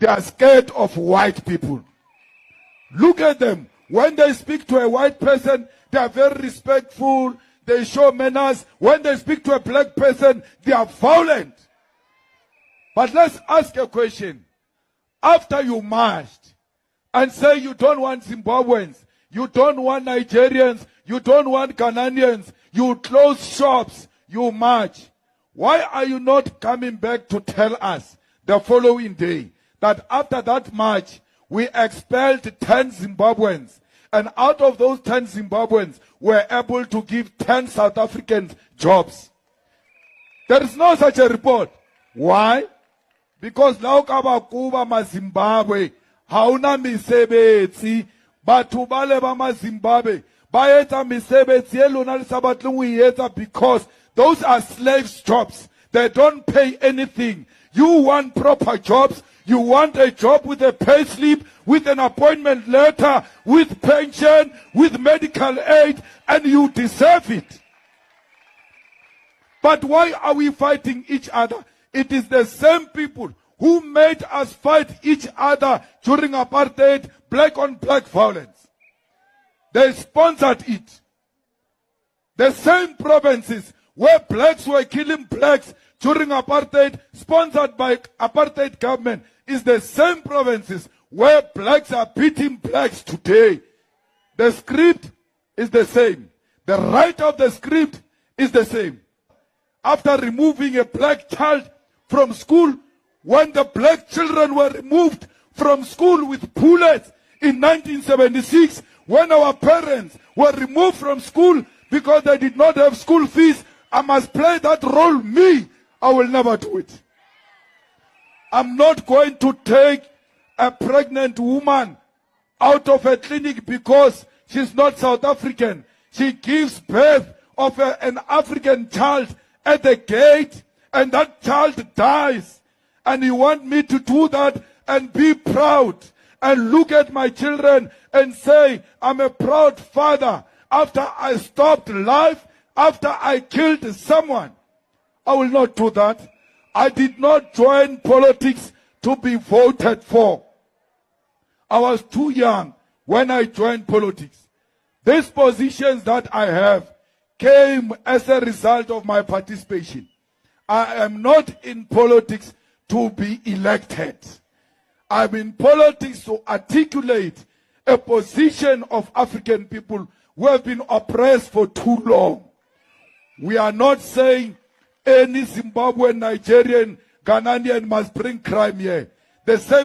They are scared of white people. Look at them. When they speak to a white person, they are very respectful. They show manners. When they speak to a black person, they are violent. But let's ask a question. After you marched and say you don't want Zimbabweans, you don't want Nigerians, you don't want Ghanaians, you close shops, you march. Why are you not coming back to tell us the following day that after that march, we expelled 10 Zimbabweans, and out of those 10 Zimbabweans, we're able to give 10 South Africans jobs? There is no such a report. Why? Because laukaba kuba ma Zimbabwe, hauna misebetsi, batho bale ba ma Zimbabwe, ba etsa mesebetsi e lona le sabatleng o etsa because those are slaves jobs. They don't pay anything. You want proper jobs. You want a job with a pay slip, with an appointment letter, with pension, with medical aid, and you deserve it. But why are we fighting each other? It is the same people who made us fight each other during apartheid, black on black violence. They sponsored it. The same provinces where blacks were killing blacks during apartheid, sponsored by apartheid government, is the same provinces where blacks are beating blacks today. The script is the same. The right of the script is the same. After removing a black child from school, when the black children were removed from school with bullets in 1976, when our parents were removed from school because they did not have school fees, I must play that role. Me, I will never do it. I'm not going to take a pregnant woman out of a clinic because she's not South African. She gives birth of an African child at the gate, and that child dies. And you want me to do that and be proud and look at my children and say, I'm a proud father after I stopped life, after I killed someone? I will not do that. I did not join politics to be voted for. I was too young when I joined politics. These positions that I have came as a result of my participation. I am not in politics to be elected. I'm in politics to articulate a position of African people who have been oppressed for too long. We are not saying any Zimbabwean, Nigerian, Ghanaian must bring crime here. The same